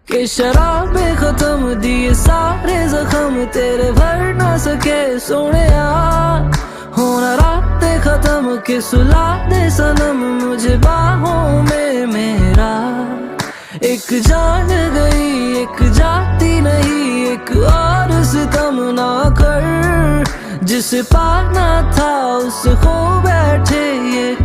कि शराबे खत्म दिए सारे जख्म तेरे भर ना सके सोनिया। होना रातें खत्म के सुला दे सनम मुझे बाहों में मेरा। एक जान गई एक जाती नहीं, एक और सितम ना कर। जिसे पाना था उसे खो बैठे ये